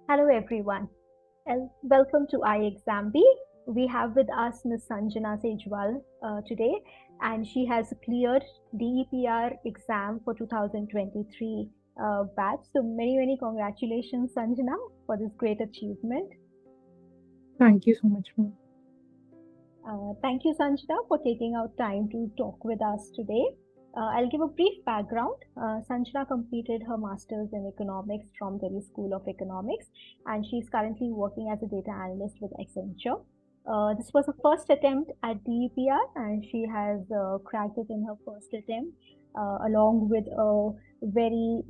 Hello everyone. Welcome to iExamB. We have with us Ms. Sanjana Sejwal today, and she has cleared DEPR exam for 2023 batch. So many congratulations, Sanjana, for this great achievement. Thank you so much, ma'am. Thank you, Sanjana, for taking out time to talk with us today. I'll give a brief background. Sanjana completed her master's in economics from Delhi School of Economics, and she's currently working as a data analyst with Accenture. This was her first attempt at DEPR, and she has cracked it in her first attempt, along with a very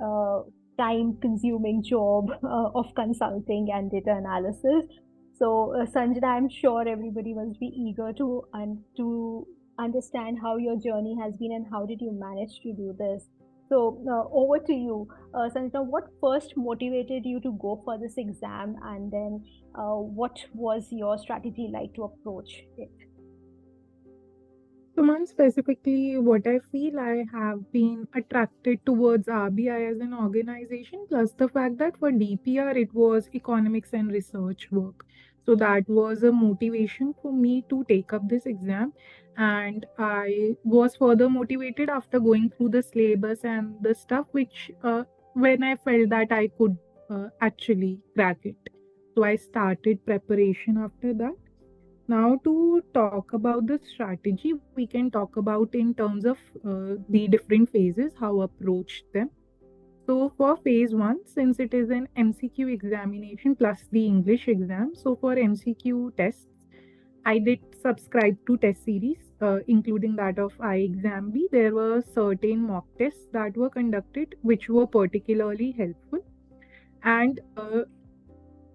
time-consuming job of consulting and data analysis. So, Sanjana, I'm sure everybody must be eager to understand how your journey has been and how did you manage to do this. So, over to you, Sanjana. What first motivated you to go for this exam, and then what was your strategy like to approach it? So, ma'am, specifically, what I feel I have been attracted towards RBI as an organization, plus the fact that for DPR it was economics and research work. So, that was a motivation for me to take up this exam. And I was further motivated after going through the syllabus and the stuff, which when I felt that I could actually crack it. So, I started preparation after that. Now, to talk about the strategy, we can talk about in terms of the different phases, how approach them. So, for phase one, since it is an MCQ examination plus the English exam, so for MCQ tests, I did subscribe to test series, including that of iExamB. There were certain mock tests that were conducted, which were particularly helpful. And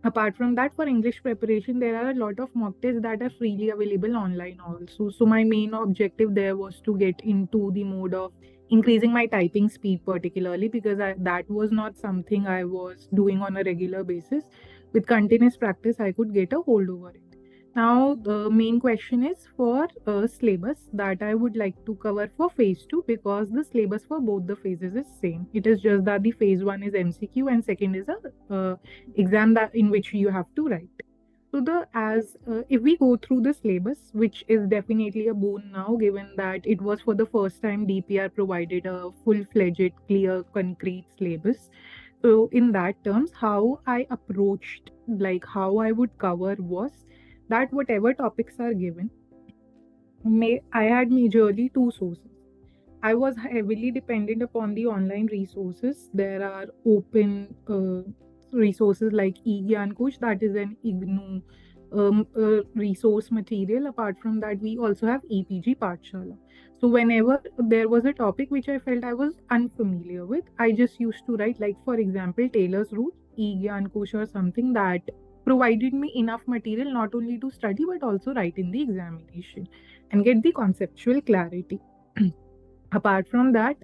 apart from that, for English preparation, there are a lot of mock tests that are freely available online also. So my main objective there was to get into the mode of increasing my typing speed, particularly because that was not something I was doing on a regular basis. With continuous practice, I could get a hold over it. Now, the main question is for syllabus that I would like to cover for phase two, because the syllabus for both the phases is same. It is just that the phase one is MCQ and second is a exam that in which you have to write. So the as if we go through the syllabus, which is definitely a boon now, given that it was for the first time DPR provided a full-fledged, clear, concrete syllabus. So in that terms, how I approached, like how I would cover was that whatever topics are given, I had majorly two sources. I was heavily dependent upon the online resources. There are open resources like eGyan Coach, that is an IGNU resource material. Apart from that, we also have EPG Pathshala. So, whenever there was a topic which I felt I was unfamiliar with, I just used to write, like, for example, Taylor's Root, eGyan Coach, or something that provided me enough material not only to study but also write in the examination and get the conceptual clarity. Apart from that,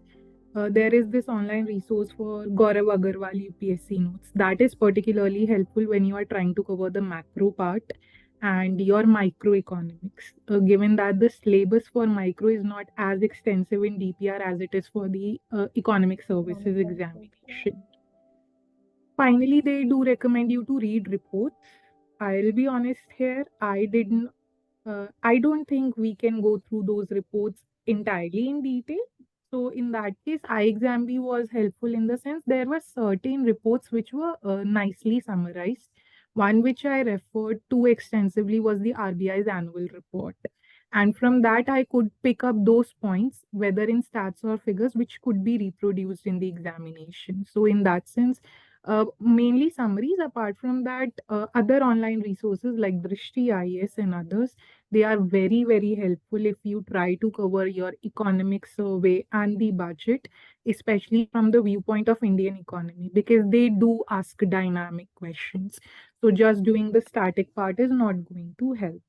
there is this online resource for Gaurav Agarwal UPSC notes. That is particularly helpful when you are trying to cover the macro part and your microeconomics, given that the syllabus for micro is not as extensive in DPR as it is for the economic services examination. Finally, they do recommend you to read reports. I'll be honest here, I don't think we can go through those reports entirely in detail. So in that case, iExamB was helpful in the sense there were certain reports which were nicely summarized. One which I referred to extensively was the RBI's annual report. And from that, I could pick up those points, whether in stats or figures, which could be reproduced in the examination. So in that sense, mainly summaries. Apart from that, other online resources like Drishti IS and others, they are very helpful if you try to cover your economic survey and the budget, especially from the viewpoint of Indian economy, because they do ask dynamic questions. So just doing the static part is not going to help.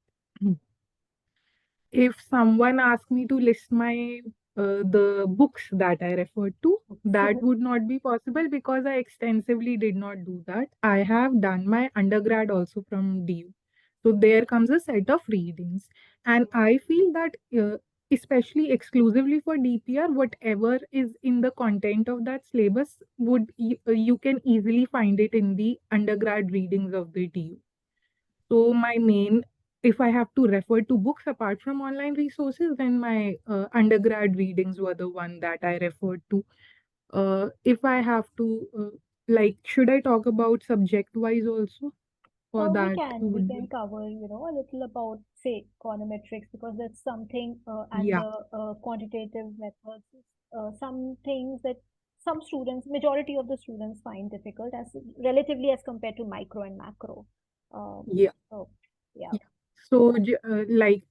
If someone asked me to list my the books that I referred to, that would not be possible because I extensively did not do that. I have done my undergrad also from DU. So there comes a set of readings. And I feel that especially exclusively for DPR, whatever is in the content of that syllabus you can easily find it in the undergrad readings of the TU. So my main, if I have to refer to books apart from online resources, then my undergrad readings were the one that I referred to. If I have to, like, should I talk about subject wise also? For We that can we would can be, cover, a little about, say, econometrics, because that's something, and yeah, the quantitative methods, some things that some students, majority of the students, find difficult as relatively as compared to micro and macro. yeah. So yeah, Yeah. So, like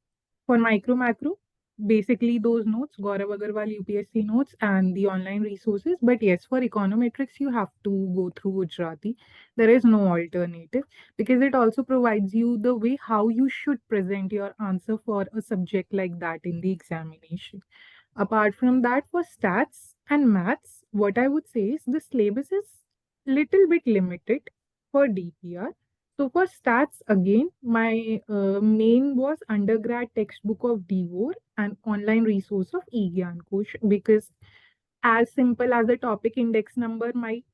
for micro macro, basically those notes, Gaurav Agarwal UPSC notes and the online resources. But yes, for econometrics, you have to go through Gujarati. There is no alternative because it also provides you the way how you should present your answer for a subject like that in the examination. Apart from that, for stats and maths, what I would say is the syllabus is little bit limited for DPR. So for stats, again, my main was undergrad textbook of DVOR and online resource of eGyan Kosh, because as simple as the topic index number might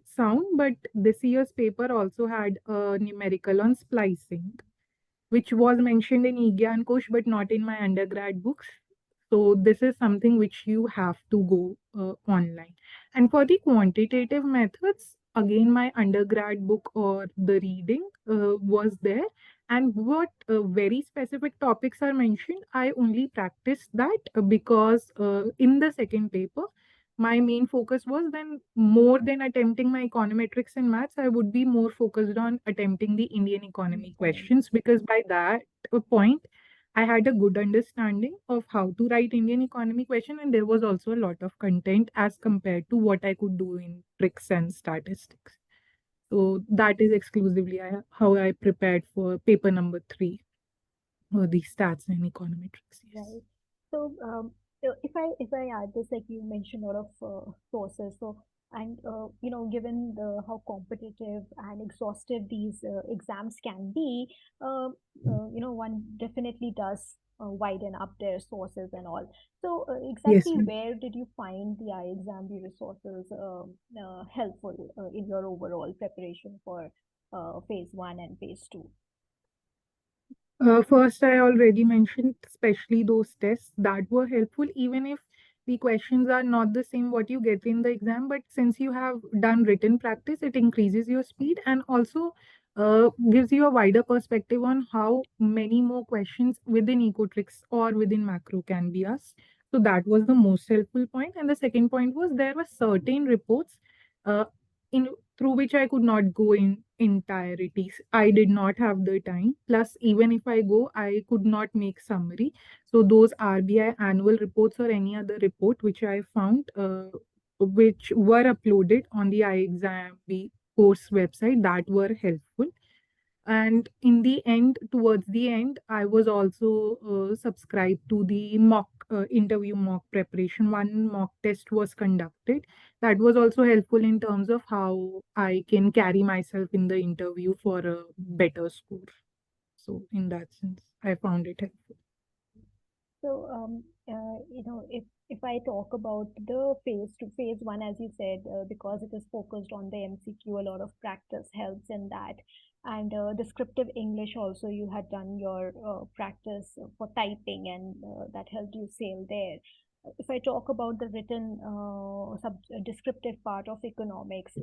sound, but this year's paper also had a numerical on splicing, which was mentioned in eGyan Kosh but not in my undergrad books. So this is something which you have to go online. And for the quantitative methods, again, my undergrad book or the reading was there. And what very specific topics are mentioned, I only practiced that because in the second paper, my main focus was then more than attempting my econometrics and maths, I would be more focused on attempting the Indian economy economy. questions because by that point, I had a good understanding of how to write Indian economy question, and there was also a lot of content as compared to what I could do in tricks and statistics. So that is exclusively how I prepared for paper number 3, the stats and econometrics. Yes. Right. So, if I add this, like you mentioned, a lot of sources. So, and given how competitive and exhaustive these exams can be, one definitely does widen up their sources and all. So, Yes. exactly where did you find the iExam resources helpful in your overall preparation for phase one and phase two? First, I already mentioned, especially those tests that were helpful, even if the questions are not the same what you get in the exam. But since you have done written practice, it increases your speed and also gives you a wider perspective on how many more questions within Ecotrix or within macro can be asked. So that was the most helpful point. And the second point was there were certain reports uh, in through which I could not go in entirety. I did not have the time. Plus, even if I go, I could not make summary. So those RBI annual reports or any other report which I found, which were uploaded on the iExam course website, that were helpful. And in the end, towards the end, I was also subscribed to the mock interview mock preparation. One mock test was conducted that was also helpful in terms of how I can carry myself in the interview for a better score. So in that sense, I found it helpful. So, if I talk about the phase one, as you said, because it is focused on the MCQ, a lot of practice helps in that. And descriptive English also, you had done your practice for typing, and that helped you sail there. If I talk about the written descriptive part of economics,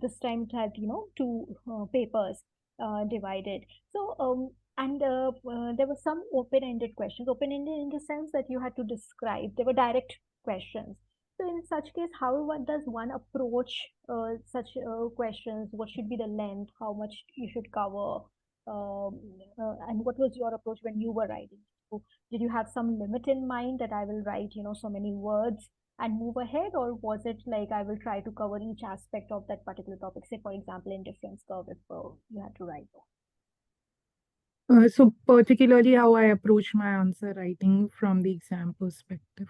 this time it had, two papers divided. So, and there were some open-ended questions. Open-ended in the sense that you had to describe. They were direct questions. So in such case, how does one approach such questions? What should be the length? How much you should cover? And what was your approach when you were writing? So did you have some limit in mind that I will write, so many words and move ahead, or was it like I will try to cover each aspect of that particular topic? Say, for example, in difference curve, if you had to write. So particularly how I approach my answer writing from the exam perspective.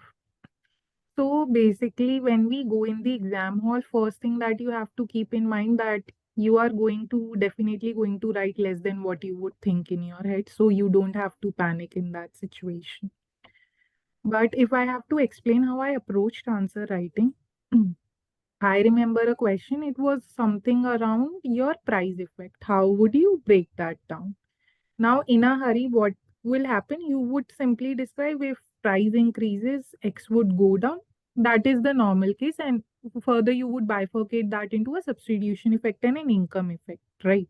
So basically, when we go in the exam hall, first thing that you have to keep in mind that you are definitely going to write less than what you would think in your head. So you don't have to panic in that situation. But if I have to explain how I approached answer writing, I remember a question. It was something around your price effect. How would you break that down? Now, in a hurry, what will happen? You would simply describe if price increases, X would go down. That is the normal case. And further, you would bifurcate that into a substitution effect and an income effect, right?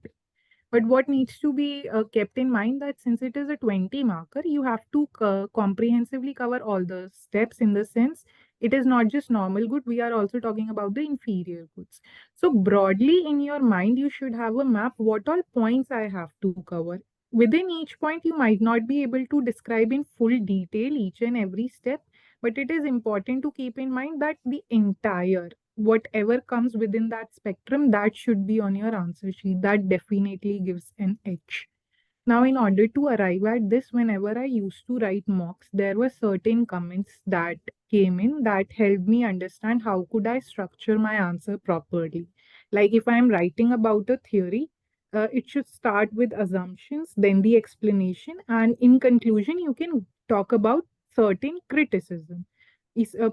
But what needs to be kept in mind that since it is a 20 marker, you have to comprehensively cover all the steps in the sense it is not just normal good, we are also talking about the inferior goods. So broadly in your mind, you should have a map what all points I have to cover. Within each point, you might not be able to describe in full detail each and every step, but it is important to keep in mind that the entire whatever comes within that spectrum, that should be on your answer sheet. That definitely gives an edge. Now, in order to arrive at this, whenever I used to write mocks, there were certain comments that came in that helped me understand how could I structure my answer properly. Like if I'm writing about a theory, it should start with assumptions, then the explanation, and in conclusion, you can talk about certain criticism.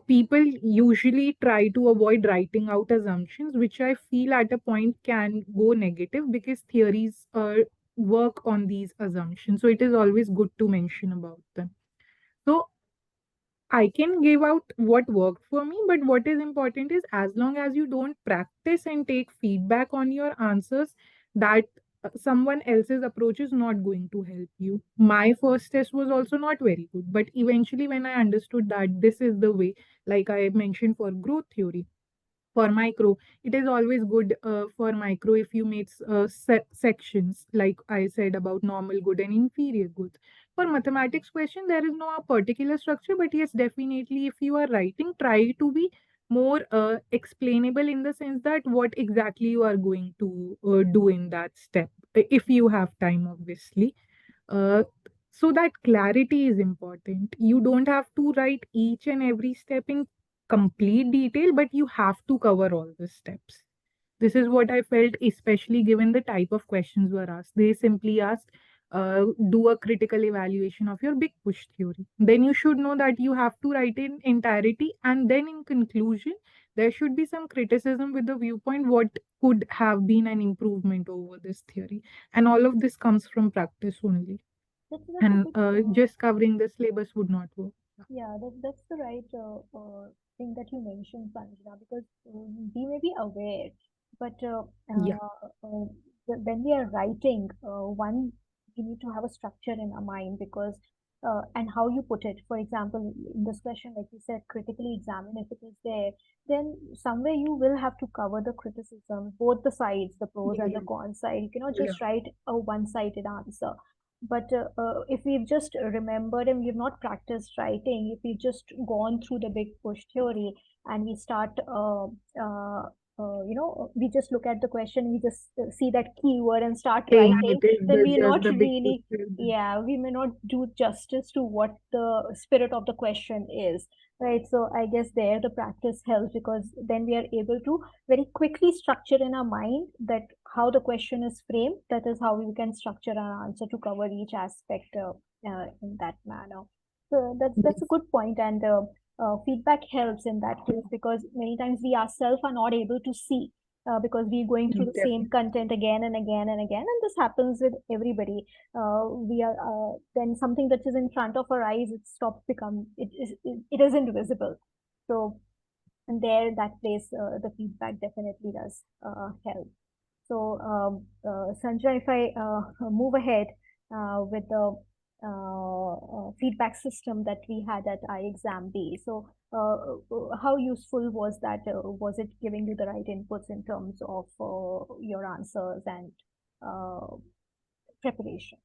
People usually try to avoid writing out assumptions, which I feel at a point can go negative because theories work on these assumptions. So it is always good to mention about them. So I can give out what worked for me, but what is important is as long as you don't practice and take feedback on your answers, that someone else's approach is not going to help you. My first test was also not very good, but eventually, when I understood that this is the way, like I mentioned for growth theory, for micro, it is always good for micro if you make sections like I said about normal good and inferior good. For mathematics question, there is no particular structure, but yes, definitely if you are writing, try to be more explainable in the sense that what exactly you are going to do in that step, if you have time, obviously. uh, so that clarity is important. You don't have to write each and every step in complete detail, but you have to cover all the steps. This is what I felt, especially given the type of questions were asked. They simply asked, do a critical evaluation of your big push theory. Then you should know that you have to write in entirety, and then in conclusion, there should be some criticism with the viewpoint what could have been an improvement over this theory. And all of this comes from practice only. That's a And good just covering the syllabus would not work. Yeah, that's the right thing that you mentioned, Sanjana, because we may be aware, but Yeah, when we are writing, one, we need to have a structure in our mind because, and how you put it. For example, in this question, like you said, critically examine if it is there, then somewhere you will have to cover the criticism, both the sides, the pros and the yeah, cons side. You cannot yeah. just write a one-sided answer. But if we've just remembered and we've not practiced writing, if we've just gone through the big push theory and we start, we just look at the question, we just see that keyword and start Saying writing, it is then we're just not the big really, picture. yeah, we may not do justice to what the spirit of the question is, right? So I guess there the practice helps because then we are able to very quickly structure in our mind that how the question is framed, that is how we can structure our answer to cover each aspect in that manner. So that's a Yes, good point, and feedback helps in that case because many times we ourselves are not able to see because we're going through the same definitely. content again and again and again, and this happens with everybody. We are then something that is in front of our eyes, it stops become it isn't visible. So and there that place the feedback definitely does help. So, Sanjay, if I move ahead with the feedback system that we had at iExam B, so how useful was that? Was it giving you the right inputs in terms of your answers and uh, preparation?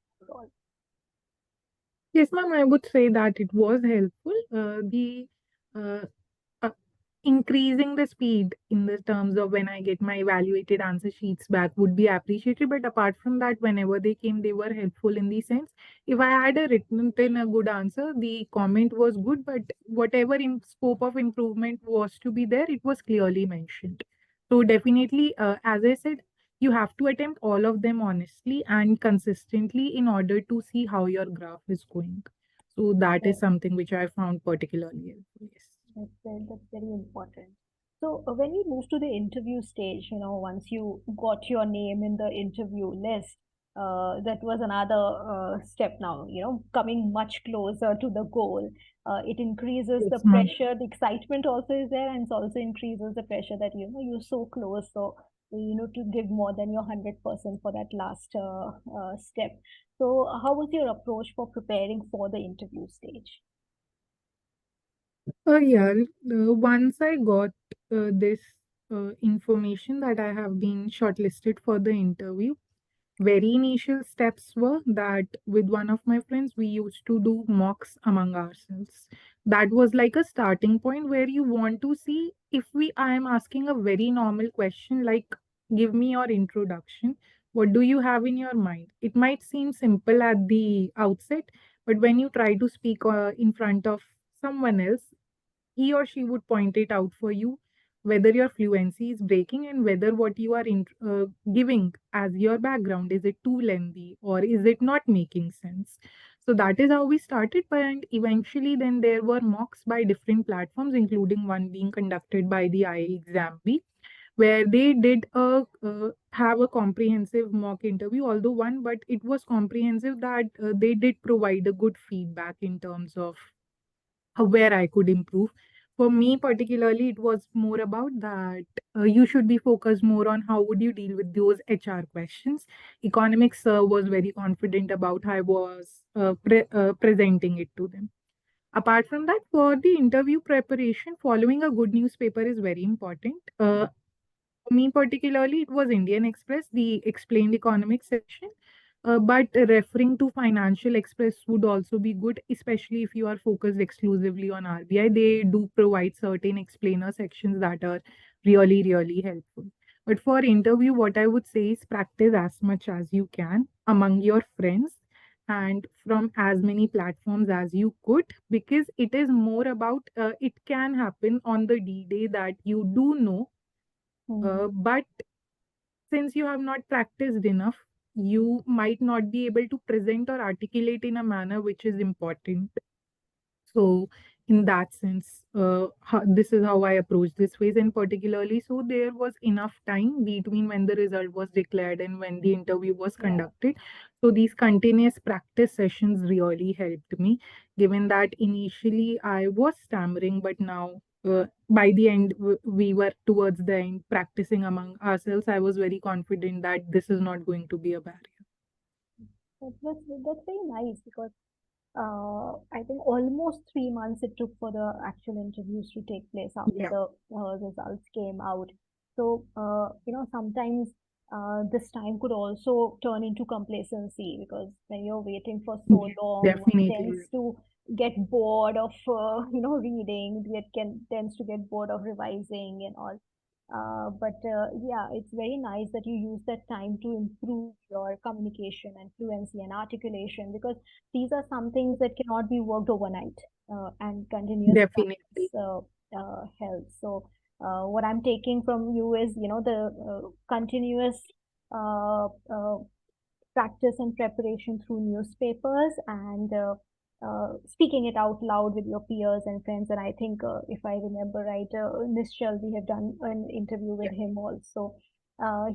Yes, ma'am, I would say that it was helpful. The uh, uh, increasing the speed in the terms of when I get my evaluated answer sheets back would be appreciated. But apart from that, whenever they came, they were helpful in the sense if I had a written in a good answer, the comment was good, but whatever in scope of improvement was to be there, it was clearly mentioned. So definitely, as I said, you have to attempt all of them honestly and consistently in order to see how your graph is going. So that is Right. something which I found particularly helpful. Yes. That's very important. So when we move to the interview stage, once you got your name in the interview list, that was another step now, coming much closer to the goal. It increases the Yes, ma'am. pressure, the excitement also is there, and it also increases the pressure that, you're so close. So, to give more than your 100% for that last step. So how was your approach for preparing for the interview stage? Yeah, once I got this information that I have been shortlisted for the interview, very initial steps were that with one of my friends, we used to do mocks among ourselves. That was like a starting point where you want to see if I am asking a very normal question like, give me your introduction. What do you have in your mind? It might seem simple at the outset, but when you try to speak in front of someone else, he or she would point it out for you whether your fluency is breaking and whether what you are giving as your background is it too lengthy or is it not making sense. So that is how we started, and eventually then there were mocks by different platforms, including one being conducted by the IE exam where they did have a comprehensive mock interview, although one, but it was comprehensive that they did provide a good feedback in terms of where I could improve. For me, particularly, it was more about that you should be focused more on how would you deal with those HR questions. Economics was very confident about how I was presenting it to them. Apart from that, for the interview preparation, following a good newspaper is very important. For me, particularly, it was Indian Express, the explained economics section. But referring to Financial Express would also be good, especially if you are focused exclusively on RBI. They do provide certain explainer sections that are really, really helpful. But for interview, what I would say is practice as much as you can among your friends and from as many platforms as you could, because it is more about it can happen on the D day that you do know, Hmm. but since you have not practiced enough, you might not be able to present or articulate in a manner which is important. So, in that sense, this is how I approach this phase, and particularly, so there was enough time between when the result was declared and when the interview was Yeah. conducted. So, these continuous practice sessions really helped me, given that initially I was stammering, but now. By the end, we were towards the end practicing among ourselves. I was very confident that this is not going to be a barrier. That's very nice because I think almost 3 months it took for the actual interviews to take place after Yeah, the results came out. So, sometimes this time could also turn into complacency because when you're waiting for so yes, long, one definitely. tends to get bored of, reading, tends to get bored of revising and all. But yeah, it's very nice that you use that time to improve your communication and fluency and articulation because these are some things that cannot be worked overnight, and continuous practice Definitely. helps. So, what I'm taking from you is, the continuous uh, uh, practice and preparation through newspapers and speaking it out loud with your peers and friends. And I think, if I remember right, Nischal, we have done an interview with him also.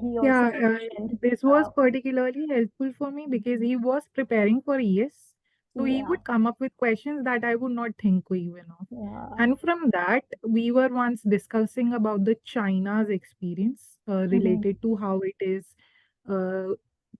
He also Yeah, mentioned, this was particularly helpful for me because he was preparing for ES. So he yeah, would come up with questions that I would not think even of. yeah, And from that, we were once discussing about the China's experience mhm, related to how it is uh,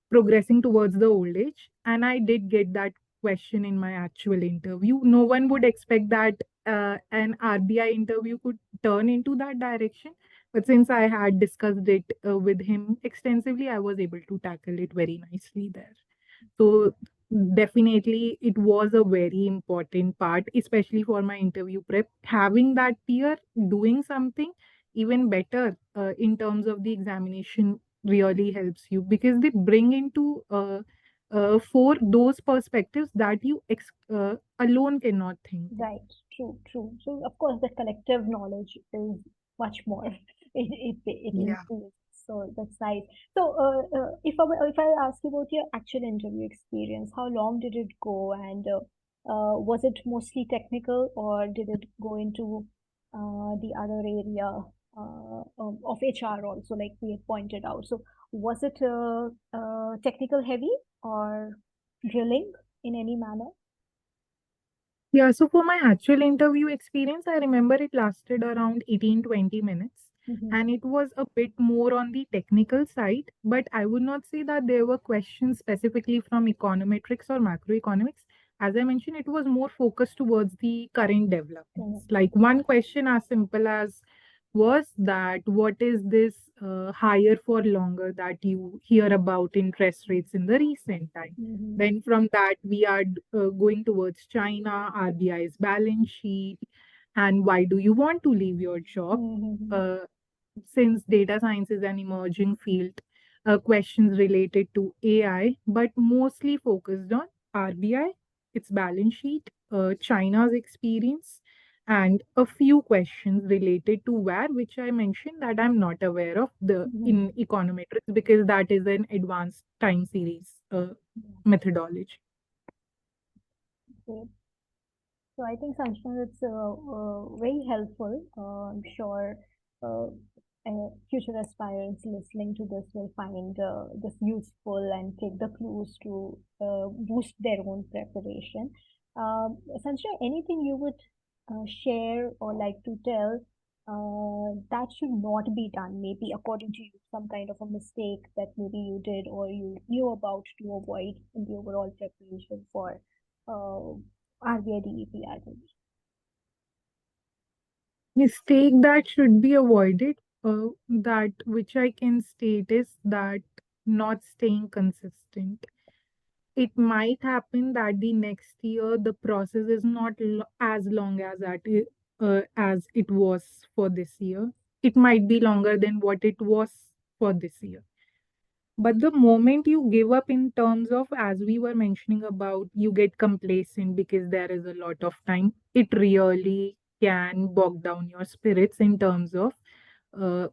progressing towards the old age. And I did get that question in my actual interview. No one would expect that an RBI interview could turn into that direction. But since I had discussed it with him extensively, I was able to tackle it very nicely there. So definitely it was a very important part, especially for my interview prep. Having that peer doing something even better in terms of the examination really helps you because they bring into for those perspectives that you alone cannot think of. right, true, true. So of course, the collective knowledge is much more. It Yeah. improves. So that's nice. So, if I ask you about your actual interview experience, how long did it go, and Was it mostly technical, or did it go into the other area of HR also, like we had pointed out? So was it technical heavy or drilling in any manner? Yeah, so for my actual interview experience, I remember it lasted around 18-20 minutes, Mm-hmm. and it was a bit more on the technical side, but I would not say that there were questions specifically from econometrics or macroeconomics. As I mentioned, it was more focused towards the current developments. Like one question as simple as was that what is this higher for longer that you hear about interest rates in the recent time? Mm-hmm. Then from that, we are going towards China, RBI's balance sheet, and why do you want to leave your job? Mm-hmm. Uh, since data science is an emerging field, questions related to AI, but mostly focused on RBI, its balance sheet, China's experience, and a few questions related to where, which I mentioned that I'm not aware of the in Mm-hmm. econometrics because that is an advanced time series methodology. Yeah. So I think Sanjana, it's very helpful. I'm sure uh, future aspirants listening to this will find this useful and take the clues to boost their own preparation. Sanjana, anything you would share or like to tell that should not be done, maybe according to you, some kind of a mistake that maybe you did or you knew about to avoid in the overall preparation for uh, RBI DEPR. Mistake that should be avoided, that which I can state is that not staying consistent. It might happen that the next year the process is not as long as it was for this year. It might be longer than what it was for this year. But the moment you give up in terms of, as we were mentioning about, you get complacent because there is a lot of time, it really can bog down your spirits in terms of uh,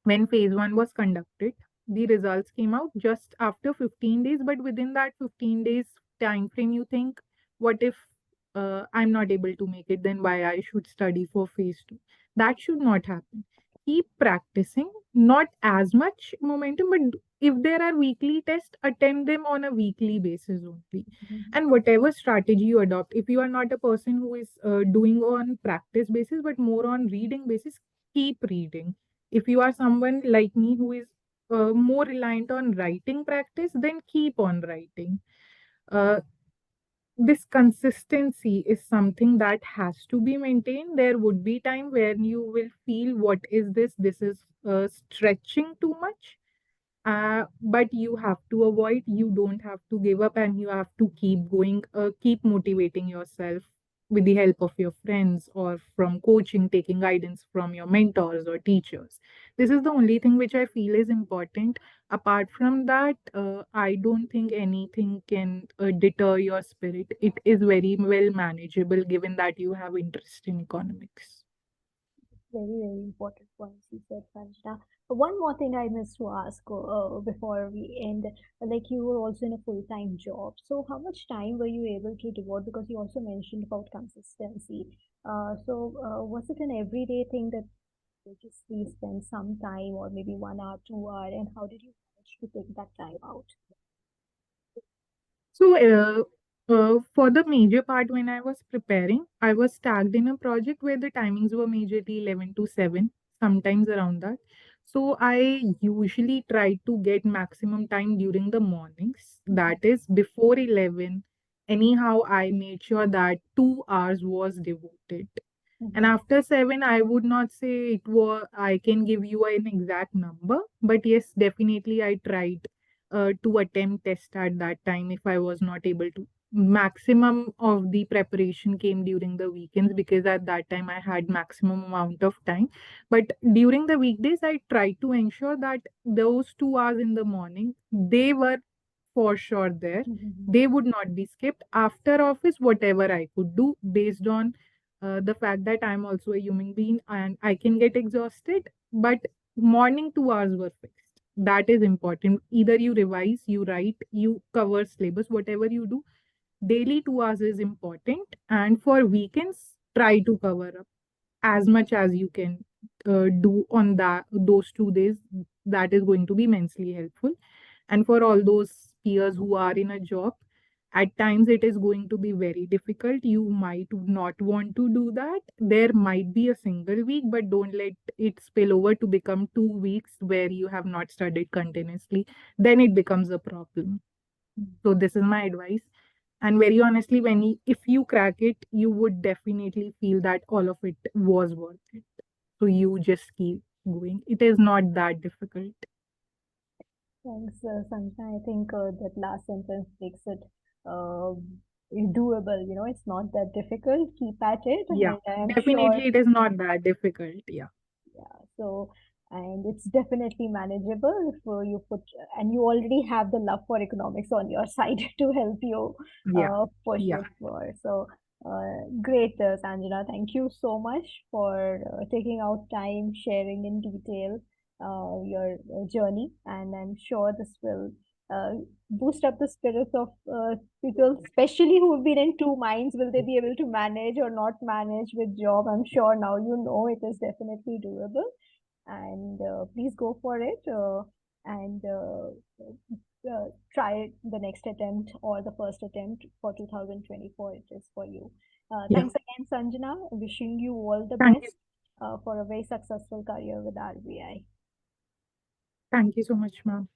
when phase one was conducted, the results came out just after 15 days, but within that 15 days time frame, you think, what if I'm not able to make it? Then why I should study for phase two? That should not happen. Keep practicing, not as much momentum, but if there are weekly tests, attend them on a weekly basis only. Mhm. And whatever strategy you adopt, if you are not a person who is doing on practice basis, but more on reading basis, keep reading. If you are someone like me who is more reliant on writing practice, then keep on writing. Uh, this consistency is something that has to be maintained. There would be time where you will feel, what is this? This is stretching too much, but you have to avoid, you don't have to give up, and you have to keep going, keep motivating yourself with the help of your friends or from coaching, taking guidance from your mentors or teachers. This is the only thing which I feel is important. Apart from that, I don't think anything can deter your spirit. It is very well manageable given that you have interest in economics. Very, very important points you said, Sanjana. One more thing I missed to ask before we end, like you were also in a full-time job. So how much time were you able to devote? Because you also mentioned about consistency. Was it an everyday thing that you just please spend some time or maybe 1 hour, 2 hour, and how did you manage to take that time out? So, for the major part, when I was preparing, I was tagged in a project where the timings were majorly 11 to 7, sometimes around that. So, I usually try to get maximum time during the mornings, that is before 11. Anyhow, I made sure that 2 hours was devoted. And Mm-hmm. after 7, I would not say it was, I can give you an exact number, but yes, definitely I tried to attempt test at that time if I was not able to. Maximum of the preparation came during the weekends because at that time I had maximum amount of time. But during the weekdays, I tried to ensure that those 2 hours in the morning, they were for sure there. Mm-hmm. They would not be skipped. After office, whatever I could do based on the fact that I'm also a human being and I can get exhausted, but morning 2 hours were fixed. That is important. Either you revise, you write, you cover syllabus, whatever you do, daily 2 hours is important, and for weekends, try to cover up as much as you can do on those 2 days. That is going to be immensely helpful. And for all those peers who are in a job, at times it is going to be very difficult. You might not want to do that. There might be a single week, but don't let it spill over to become 2 weeks where you have not studied continuously. Then it becomes a problem. So this is my advice. And very honestly, if you crack it, you would definitely feel that all of it was worth it. So you just keep going. It is not that difficult. Thanks, Sanjana. I think that last sentence makes it uh, doable. You know, it's not that difficult. Keep at it, Yeah, and I'm sure. definitely it is not that difficult. Yeah. Yeah. So, and it's definitely manageable if you put, and you already have the love for economics on your side to help you Yeah. push Yeah. it more. So, great, Sanjana. Thank you so much for taking out time, sharing in detail your journey, and I'm sure this will uh, boost up the spirits of people, especially who've been in two minds. Will they be able to manage or not manage with job? I'm sure now you know it is definitely doable, and please go for it and try the next attempt or the first attempt for 2024. It is for you. Yeah. Thanks again, Sanjana. Wishing you all the Thank you. best for a very successful career with RBI. Thank you so much, ma'am.